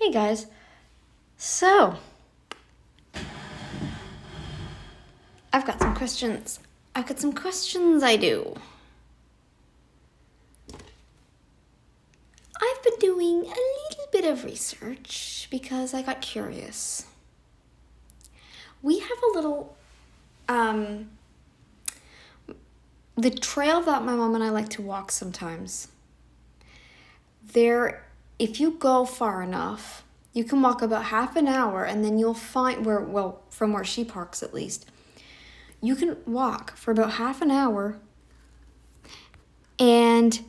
Hey guys, so I've got some questions. I do. I've been doing a little bit of research because I got curious. We have a little, the trail that my mom and I like to walk sometimes. If you go far enough, you can walk about half an hour and then you'll find from where she parks at least, you can walk for about half an hour and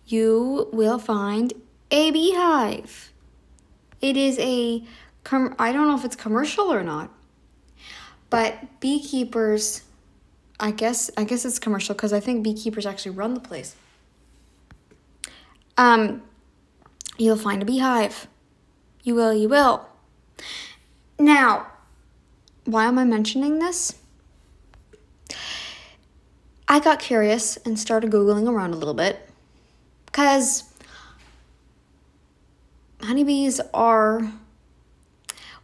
you will find a beehive. It is I don't know if it's commercial or not, but beekeepers, I guess it's commercial because I think beekeepers actually run the place. You'll find a beehive. You will. Now, why am I mentioning this? I got curious and started Googling around a little bit because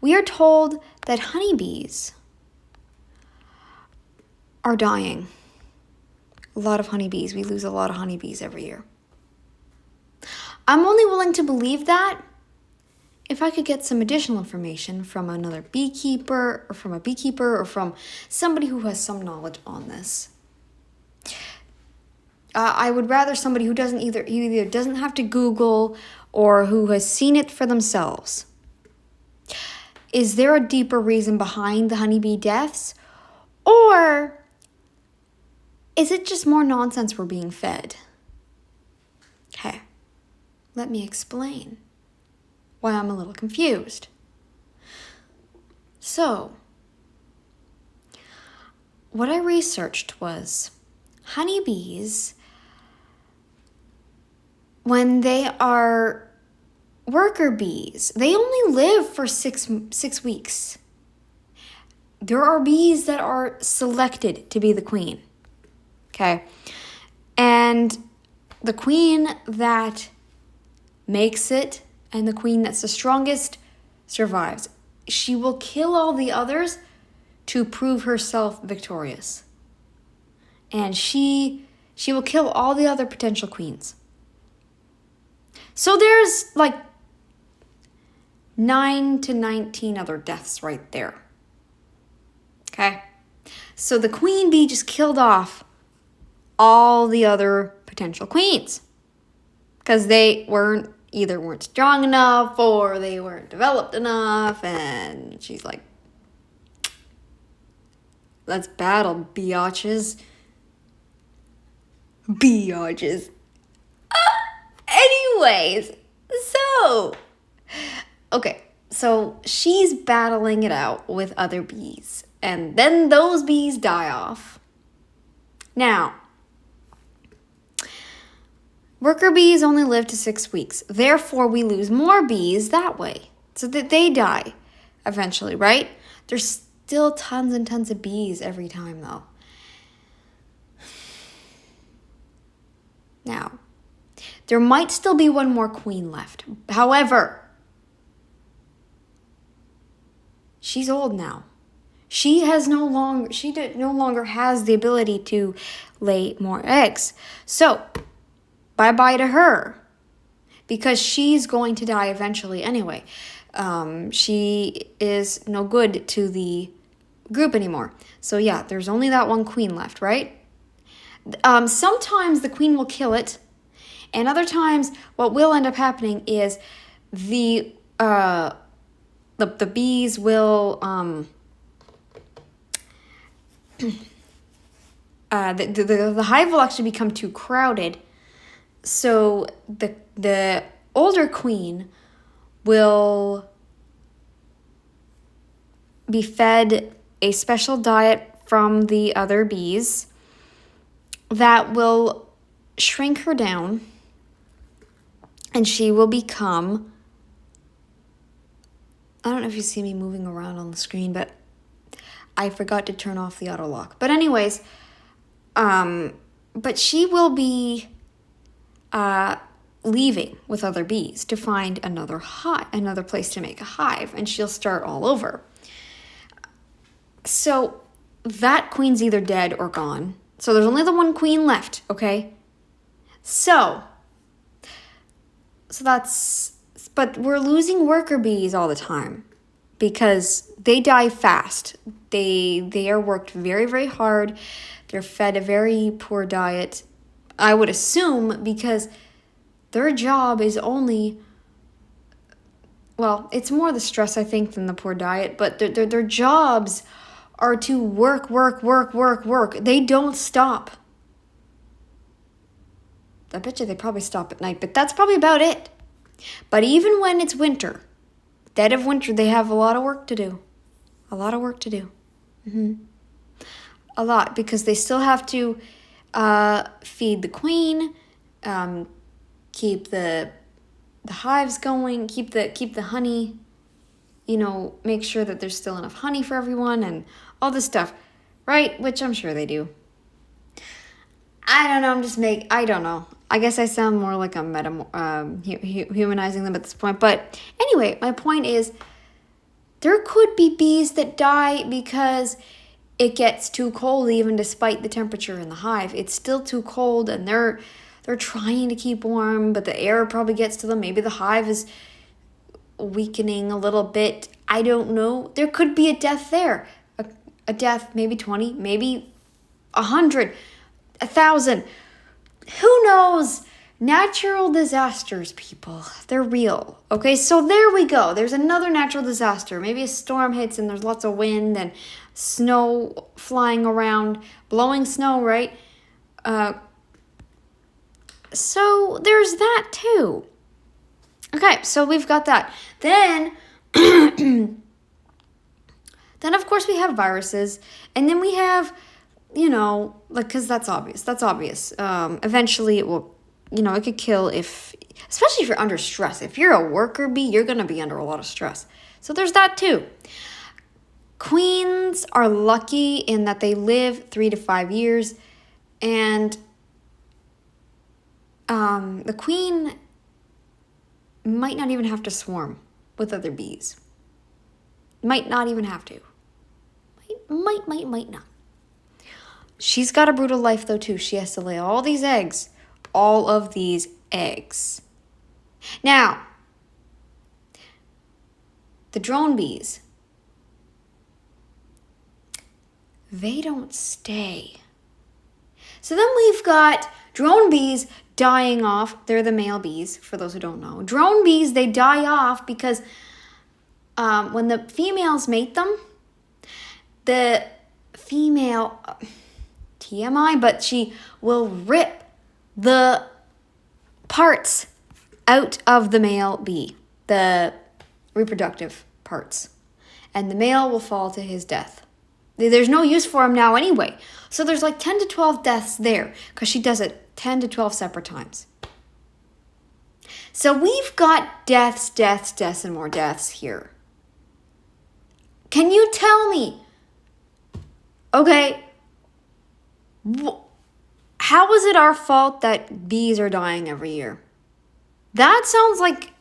we are told that honeybees are dying. A lot of honeybees. We lose a lot of honeybees every year. I'm only willing to believe that if I could get some additional information from another beekeeper or from a beekeeper or from somebody who has some knowledge on this. I would rather somebody who either doesn't have to Google or who has seen it for themselves. Is there a deeper reason behind the honeybee deaths? Or is it just more nonsense we're being fed? Okay, let me explain why I'm a little confused. So, what I researched was honeybees, when they are worker bees, they only live for six weeks. There are bees that are selected to be the queen. Okay. And the queen that makes it and the queen that's the strongest survives. She will kill all the others to prove herself victorious. And she will kill all the other potential queens. So there's like 9 to 19 other deaths right there. Okay? So the queen bee just killed off all the other potential queens because they weren't strong enough or they weren't developed enough, and she's like, let's battle, biatches. Anyways, so she's battling it out with other bees, and then those bees die off. Now, worker bees only live to 6 weeks. Therefore, we lose more bees that way, so that they die eventually, right? There's still tons and tons of bees every time, though. Now, there might still be one more queen left. However, she's old now. She no longer has the ability to lay more eggs. So, bye-bye to her, because she's going to die eventually anyway. She is no good to the group anymore. So yeah, there's only that one queen left, right? Sometimes the queen will kill it, and other times what will end up happening is the bees will the hive will actually become too crowded. So the older queen will be fed a special diet from the other bees that will shrink her down, and she will become, I don't know if you see me moving around on the screen, but I forgot to turn off the auto lock. But anyways, but she will be leaving with other bees to find another place to make a hive, and she'll start all over. So that queen's either dead or gone. So there's only the one queen left, okay? So that's, but we're losing worker bees all the time because they die fast. They are worked very, very hard. They're fed a very poor diet, I would assume, because their job is only, well, it's more the stress, I think, than the poor diet, but their jobs are to work. They don't stop. I bet you they probably stop at night, but that's probably about it. But even when it's winter, dead of winter, they have a lot of work to do. A lot of work to do. A lot, because they still have to feed the queen, keep the hives going, keep the honey, make sure that there's still enough honey for everyone and all this stuff, right? Which I'm sure they do. I don't know, I don't know. I guess I sound more like I'm humanizing them at this point. But anyway, my point is, there could be bees that die because it gets too cold, even despite the temperature in the hive. It's still too cold, and they're trying to keep warm, but the air probably gets to them. Maybe the hive is weakening a little bit. I don't know. There could be a death there. A death, maybe 20, maybe 100, 1,000. Who knows? Natural disasters, people. They're real. Okay, so there we go. There's another natural disaster. Maybe a storm hits and there's lots of wind and snow flying around, blowing snow, right? So there's that too. Okay, so we've got that. Then, then of course we have viruses, and then we have, because that's obvious. Eventually it will, it could kill especially if you're under stress. If you're a worker bee, you're going to be under a lot of stress. So there's that too. Queens are lucky in that they live 3 to 5 years, and the queen might not even have to swarm with other bees. Might not even have to. Might not. She's got a brutal life though too. She has to lay all these eggs. All of these eggs. Now, the drone bees, they don't stay. So then we've got drone bees dying off. They're the male bees, for those who don't know. Drone bees, they die off because when the females mate them, the female, TMI, but she will rip the parts out of the male bee, the reproductive parts, and the male will fall to his death. There's no use for him now anyway. So there's like 10 to 12 deaths there because she does it 10 to 12 separate times. So we've got deaths, and more deaths here. Can you tell me, okay, how is it our fault that bees are dying every year? That sounds like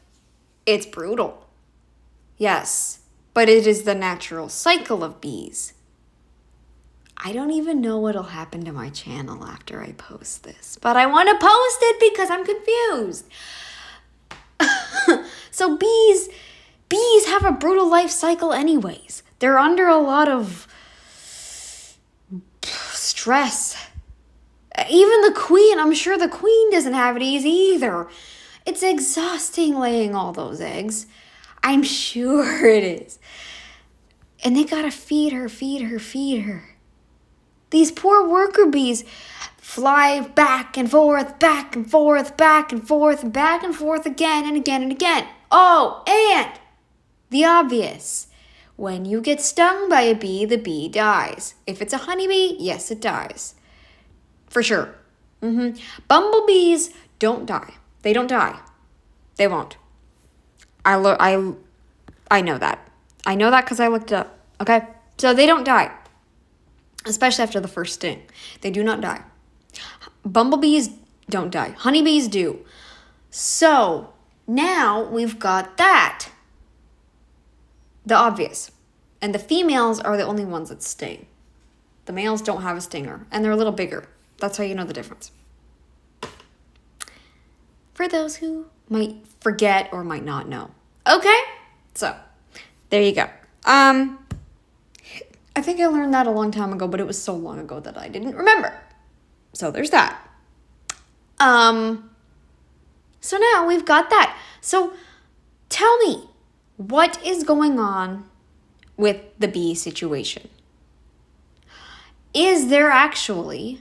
it's brutal. Yes, but it is the natural cycle of bees. I don't even know what'll happen to my channel after I post this, but I want to post it because I'm confused. So bees have a brutal life cycle anyways. They're under a lot of stress. Even the queen, I'm sure the queen doesn't have it easy either. It's exhausting laying all those eggs. I'm sure it is. And they gotta feed her. These poor worker bees fly back and forth again and again. Oh, and the obvious. When you get stung by a bee, the bee dies. If it's a honeybee, yes, it dies. For sure. Bumblebees don't die. They don't die. They won't. I know that. I know that because I looked it up. Okay? So they don't die. Especially after the first sting. They do not die. Bumblebees don't die. Honeybees do. So now we've got that. The obvious. And the females are the only ones that sting. The males don't have a stinger, and they're a little bigger. That's how you know the difference. For those who might forget or might not know. Okay? So, there you go. I think I learned that a long time ago, but it was so long ago that I didn't remember. So there's that. So now we've got that. So tell me, what is going on with the bee situation? Is there actually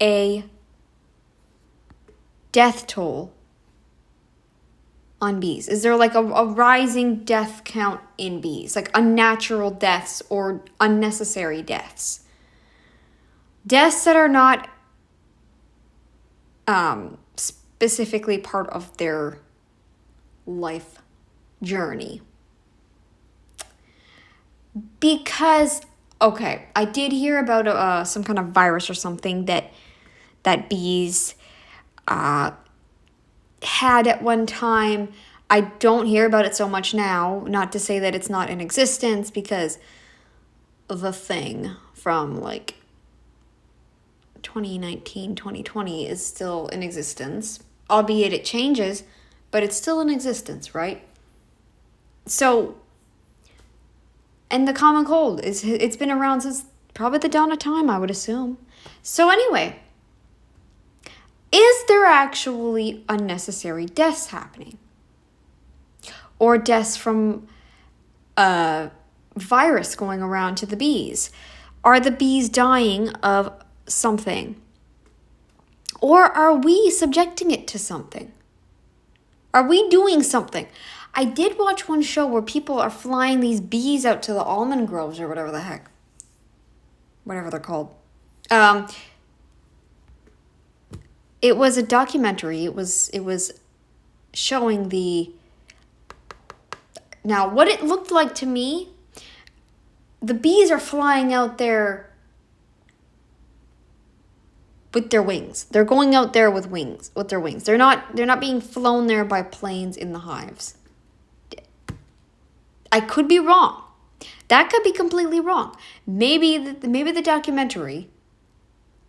a death toll on bees? Is there like a rising death count in bees, like unnatural deaths or unnecessary deaths? Deaths that are not specifically part of their life journey. Because, okay, I did hear about some kind of virus or something that bees had at one time. I don't hear about it so much now, not to say that it's not in existence, because the thing from like 2019, 2020 is still in existence, albeit it changes, but it's still in existence, right? So, and the common cold, it's been around since probably the dawn of time, I would assume. So anyway, is there actually unnecessary deaths happening? Or deaths from a virus going around to the bees? Are the bees dying of something? Or are we subjecting it to something? Are we doing something? I did watch one show where people are flying these bees out to the almond groves or whatever the heck. Whatever they're called. It was a documentary. It was showing the... Now, what it looked like to me, the bees are flying out there with their wings. They're going out there with their wings. They're not being flown there by planes in the hives. I could be wrong. That could be completely wrong. Maybe the documentary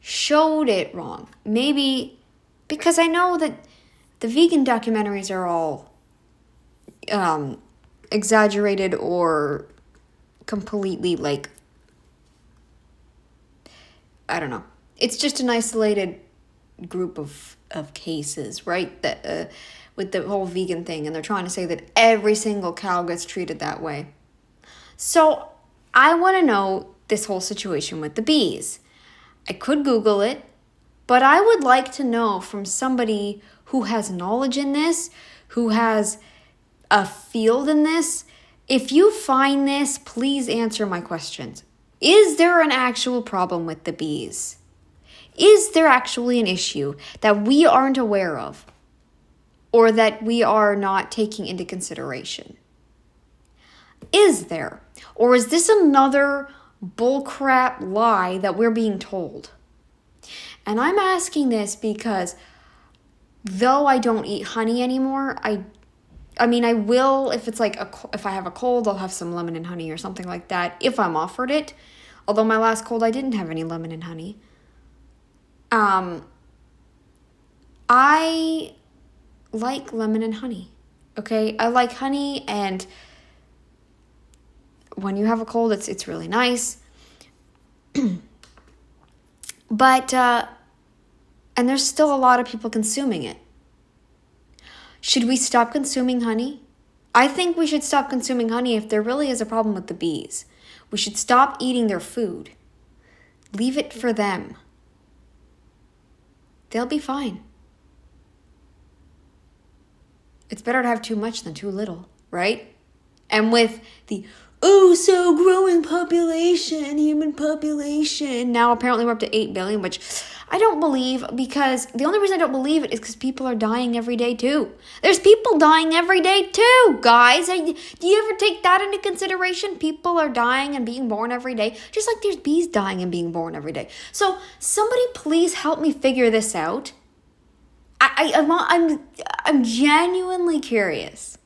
showed it wrong. Maybe because I know that the vegan documentaries are all exaggerated or completely like, I don't know. It's just an isolated group of cases, right? That with the whole vegan thing, and they're trying to say that every single cow gets treated that way. So I want to know this whole situation with the bees. I could Google it, but I would like to know from somebody who has knowledge in this, who has a field in this. If you find this, please answer my questions. Is there an actual problem with the bees? Is there actually an issue that we aren't aware of or that we are not taking into consideration? Is there? Or is this another bullcrap lie that we're being told? And I'm asking this because though I don't eat honey anymore, I mean, I will if it's like if I have a cold, I'll have some lemon and honey or something like that if I'm offered it. Although my last cold, I didn't have any lemon and honey. I like lemon and honey. Okay, I like honey, and when you have a cold, it's really nice. But and there's still a lot of people consuming it. Should we stop consuming honey? I think we should stop consuming honey if there really is a problem with the bees. We should stop eating their food. Leave it for them. They'll be fine. It's better to have too much than too little, right? And with the so growing population, human population, now apparently we're up to 8 billion, which I don't believe, because the only reason I don't believe it is because people are dying every day too. There's people dying every day too, guys. Do you ever take that into consideration? People are dying and being born every day, just like there's bees dying and being born every day. So somebody please help me figure this out. I'm genuinely curious.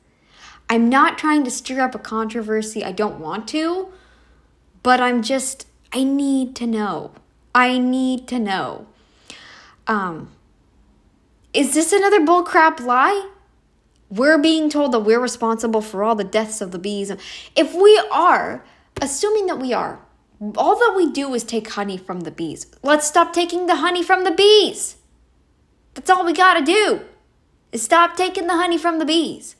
I'm not trying to stir up a controversy. I don't want to, but I need to know. I need to know. Is this another bullcrap lie? We're being told that we're responsible for all the deaths of the bees. If we are, assuming that we are, all that we do is take honey from the bees. Let's stop taking the honey from the bees. That's all we gotta do, is stop taking the honey from the bees.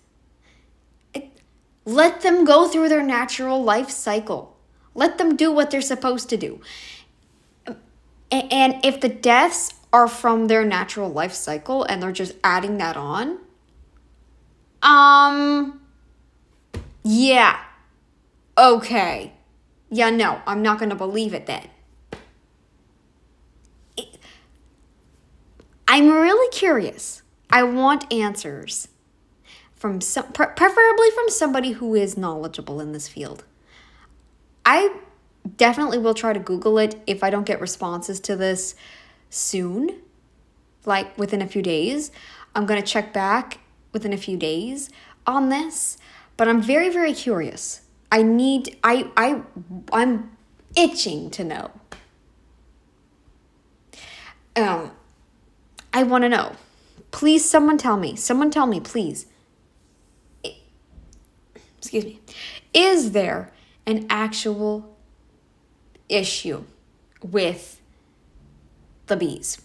Let them go through their natural life cycle. Let them do what they're supposed to do. And if the deaths are from their natural life cycle and they're just adding that on, yeah, okay. Yeah, no, I'm not going to believe it then. I'm really curious. I want answers from preferably from somebody who is knowledgeable in this field. I definitely will try to Google it if I don't get responses to this soon, like within a few days. I'm going to check back within a few days on this, but I'm very, very curious. I'm itching to know. I want to know. Please, someone tell me. Someone tell me, please. Excuse me. Is there an actual issue with the bees?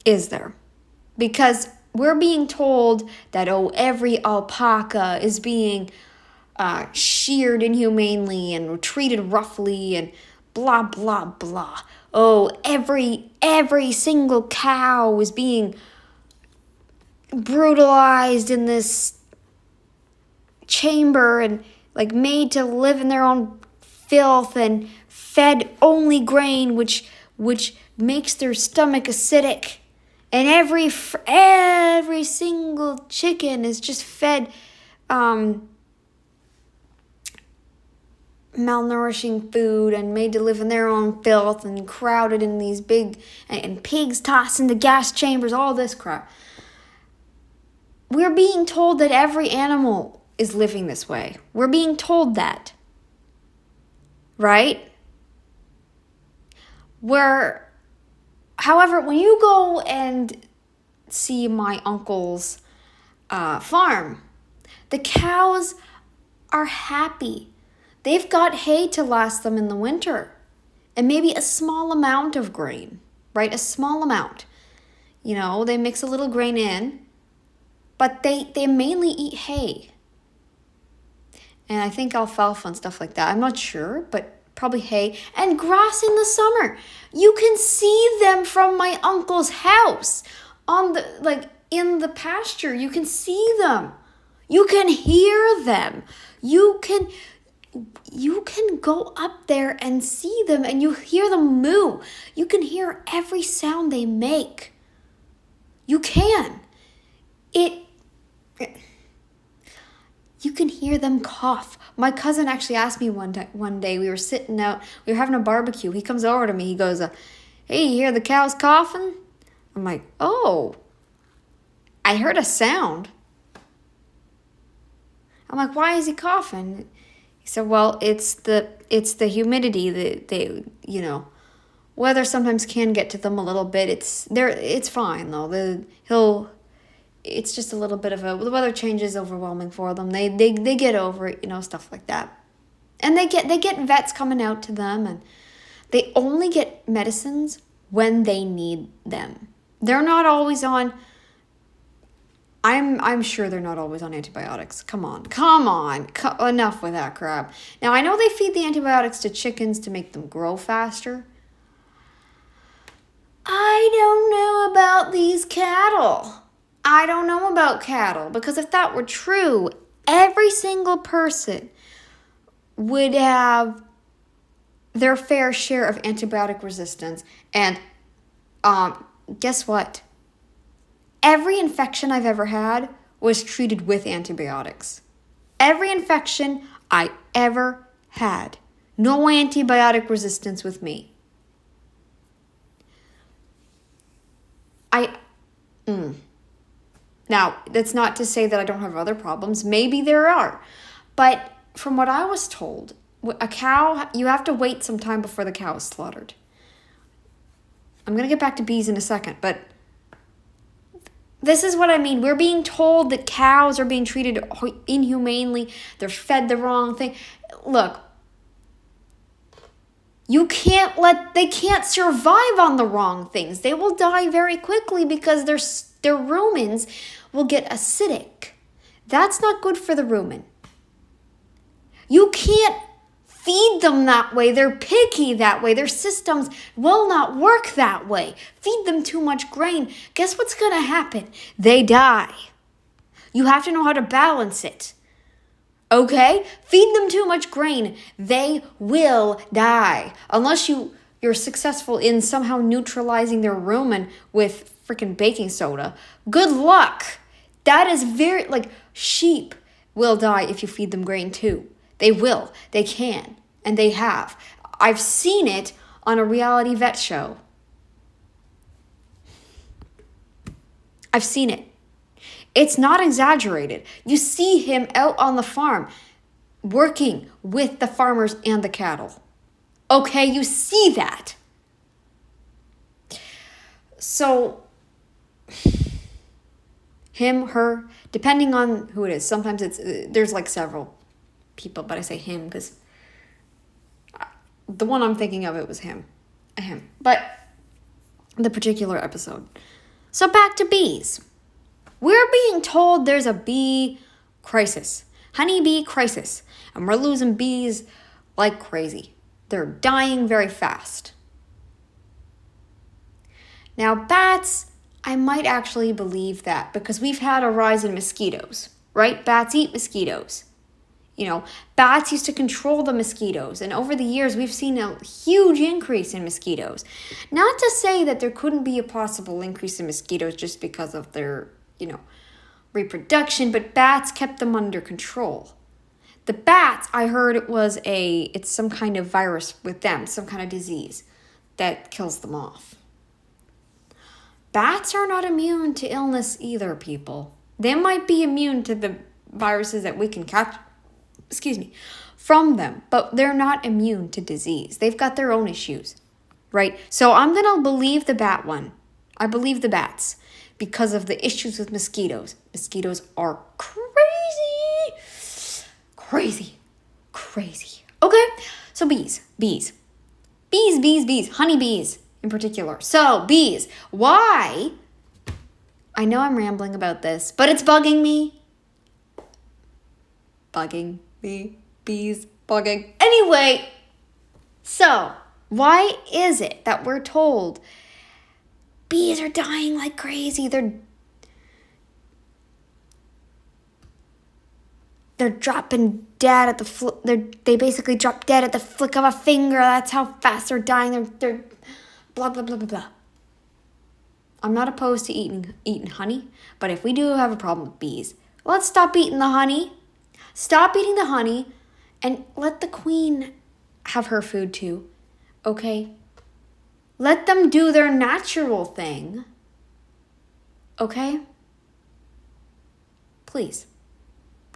Is there? Because we're being told that, every alpaca is being sheared inhumanely and treated roughly and blah, blah, blah. Oh, every single cow is being brutalized in this chamber and like made to live in their own filth and fed only grain, which makes their stomach acidic. And every single chicken is just fed malnourishing food and made to live in their own filth and crowded in these and pigs tossed into gas chambers, all this crap. We're being told that every animal is living this way. We're being told that. Right? However, when you go and see my uncle's farm, the cows are happy. They've got hay to last them in the winter and maybe a small amount of grain, right? A small amount. They mix a little grain in, but they mainly eat hay. And I think alfalfa and stuff like that. I'm not sure, but probably hay and grass in the summer. You can see them from my uncle's house in the pasture. You can see them. You can hear them. You can go up there and see them and you hear them moo. You can hear every sound they make. You can. You can hear them cough. My cousin actually asked me one day, we were sitting out, we were having a barbecue. He comes over to me, he goes, hey, you hear the cows coughing? I'm like, oh, I heard a sound. I'm like, why is he coughing? He said, well, it's the humidity that weather sometimes can get to them a little bit. It's fine though. It's just a little bit of the weather change is overwhelming for them. They get over it, stuff like that. And they get vets coming out to them, and they only get medicines when they need them. They're not always on. I'm sure they're not always on antibiotics. Come on, enough with that crap. Now I know they feed the antibiotics to chickens to make them grow faster. I don't know about these cattle. I don't know about cattle, because if that were true, every single person would have their fair share of antibiotic resistance. And guess what? Every infection I've ever had was treated with antibiotics. Every infection I ever had. No antibiotic resistance with me. I, Now, that's not to say that I don't have other problems. Maybe there are. But from what I was told, a cow, you have to wait some time before the cow is slaughtered. I'm going to get back to bees in a second, but this is what I mean. We're being told that cows are being treated inhumanely. They're fed the wrong thing. Look, they can't survive on the wrong things. They will die very quickly because their rumens will get acidic. That's not good for the rumen. You can't feed them that way. They're picky that way. Their systems will not work that way. Feed them too much grain. Guess what's going to happen? They die. You have to know how to balance it. Okay? Feed them too much grain. They will die. Unless you're successful in somehow neutralizing their rumen with freaking baking soda. Good luck. That is sheep will die if you feed them grain too. They will. They can. And they have. I've seen it on a reality vet show. I've seen it. It's not exaggerated. You see him out on the farm working with the farmers and the cattle. Okay, you see that. So, him, her, depending on who it is. Sometimes there's like several people, but I say him because the one I'm thinking of, it was him. But the particular episode. So back to bees. We're being told there's a bee crisis, honeybee crisis, and we're losing bees like crazy. They're dying very fast. Now, bats, I might actually believe that because we've had a rise in mosquitoes, right? Bats eat mosquitoes. Bats used to control the mosquitoes, and over the years, we've seen a huge increase in mosquitoes. Not to say that there couldn't be a possible increase in mosquitoes just because of their reproduction, but bats kept them under control. The bats, I heard it's some kind of virus with them, some kind of disease that kills them off. Bats are not immune to illness either, people. They might be immune to the viruses that we can catch, from them, but they're not immune to disease. They've got their own issues, right? So I'm going to believe the bat one. I believe the bats. Because of the issues with mosquitoes. Mosquitoes are crazy. Okay, so bees. Honeybees in particular. So bees, why? I know I'm rambling about this, but it's bugging me. Bees bugging. Anyway, so why is it that we're told bees are dying like crazy? They're dropping dead at they basically drop dead at the flick of a finger. That's how fast they're dying. They're blah blah blah blah blah. I'm not opposed to eating honey, but if we do have a problem with bees, let's stop eating the honey. Stop eating the honey and let the queen have her food too. Okay? Let them do their natural thing. Okay? Please.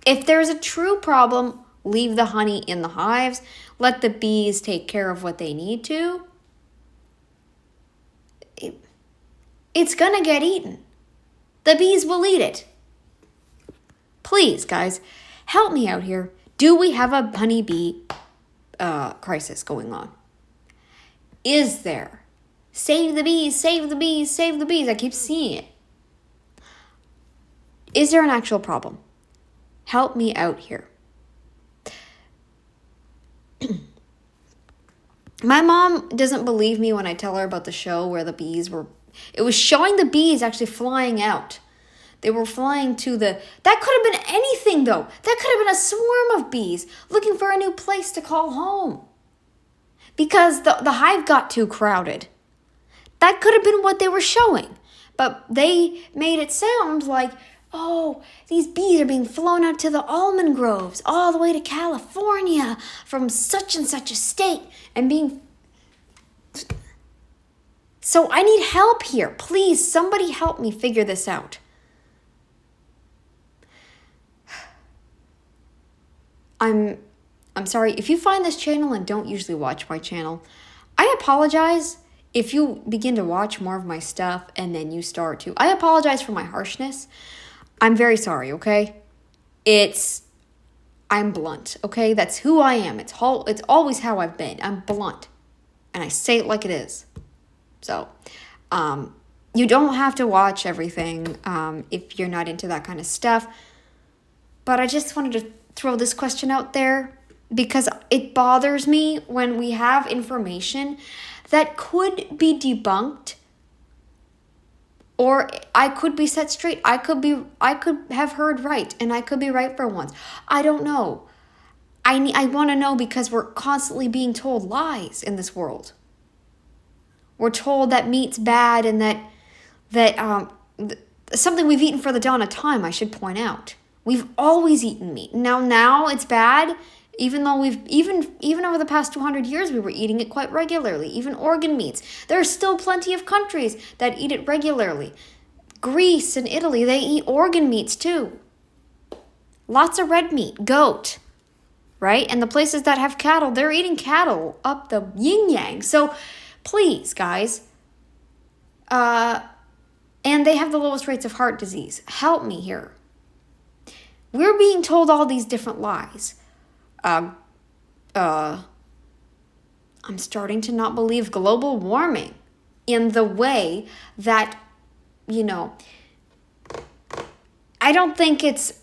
If there's a true problem, leave the honey in the hives. Let the bees take care of what they need to. It's gonna get eaten. The bees will eat it. Please, guys, help me out here. Do we have a honeybee crisis going on? Is there? Save the bees, save the bees, save the bees. I keep seeing it. Is there an actual problem? Help me out here. My mom doesn't believe me when I tell her about the show where the bees were... It was showing the bees actually flying out. They were flying to the... That could have been anything, though. That could have been a swarm of bees looking for a new place to call home. Because the hive got too crowded. That could have been what they were showing. But they made it sound like, oh, these bees are being flown out to the almond groves all the way to California from such and such a state and being So I need help here. Please, somebody help me figure this out. I'm sorry. If you find this channel and don't usually watch my channel, I apologize if you begin to watch more of my stuff and then you start to. I apologize for my harshness. I'm very sorry, okay? I'm blunt, okay? That's who I am. It's always how I've been. I'm blunt. And I say it like it is. So, you don't have to watch everything if you're not into that kind of stuff. But I just wanted to throw this question out there because it bothers me when we have information that could be debunked, or I could be set straight. I could have heard right, and I could be right for once. I don't know. I want to know because we're constantly being told lies in this world. We're told that meat's bad and that something we've eaten for the dawn of time, I should point out. We've always eaten meat. Now it's bad, even though we've even over the past 200 years we were eating it quite regularly, even organ meats. There are still plenty of countries that eat it regularly. Greece and Italy, they eat organ meats too. Lots of red meat, goat, right? And the places that have cattle, they're eating cattle up the yin-yang. So please, guys, and they have the lowest rates of heart disease. Help me here. We're being told all these different lies. I'm starting to not believe global warming in the way that, I don't think it's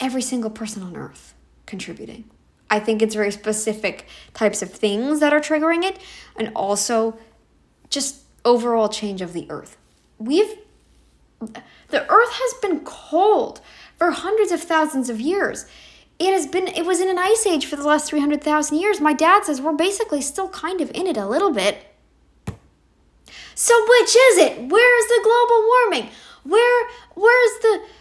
every single person on Earth contributing. I think it's very specific types of things that are triggering it, and also just overall change of the Earth. The Earth has been cold for hundreds of thousands of years. It was in an ice age for the last 300,000 years. My dad says we're basically still kind of in it a little bit. So which is it? Where's the global warming? Where's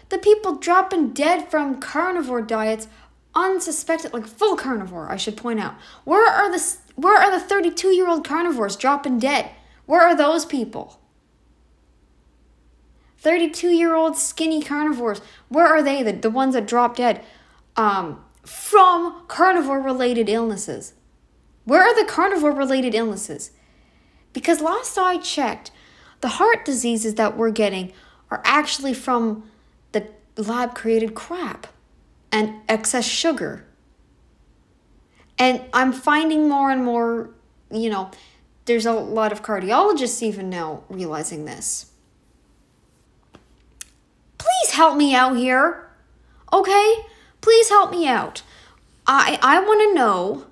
the people dropping dead from carnivore diets, unsuspected, like full carnivore, I should point out. Where are the 32-year-old carnivores dropping dead? Where are those people? 32-year-old skinny carnivores, where are they? The ones that drop dead from carnivore-related illnesses. Where are the carnivore-related illnesses? Because last I checked, the heart diseases that we're getting are actually from the lab-created crap and excess sugar. And I'm finding more and more, there's a lot of cardiologists even now realizing this. Please help me out here, okay? Please help me out. I want to know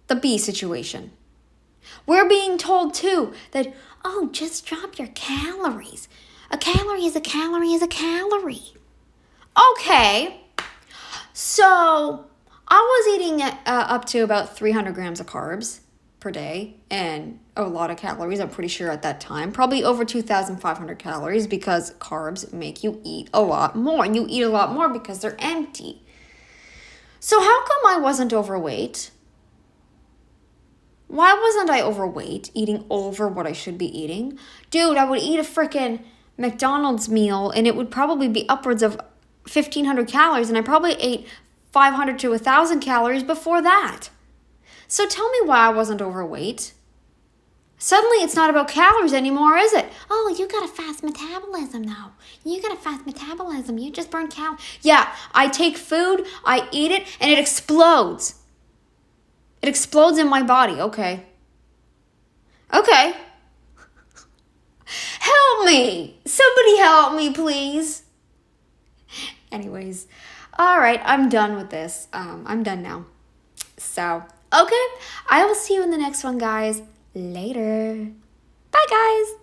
the bee situation. We're being told too that, just drop your calories. A calorie is a calorie is a calorie. Okay, so I was eating up to about 300 grams of carbs per day and a lot of calories, I'm pretty sure at that time. Probably over 2,500 calories because carbs make you eat a lot more. And you eat a lot more because they're empty. So how come I wasn't overweight? Why wasn't I overweight, eating over what I should be eating? Dude, I would eat a freaking McDonald's meal and it would probably be upwards of 1,500 calories, and I probably ate 500 to 1,000 calories before that. So tell me why I wasn't overweight. Suddenly it's not about calories anymore, is it? Oh, you got a fast metabolism now. You got a fast metabolism. You just burn calories. Yeah, I take food, I eat it, and it explodes. It explodes in my body. Okay. Help me. Somebody help me, please. Anyways, all right, I'm done with this. I'm done now. So, okay, I will see you in the next one, guys. Later. Bye, guys.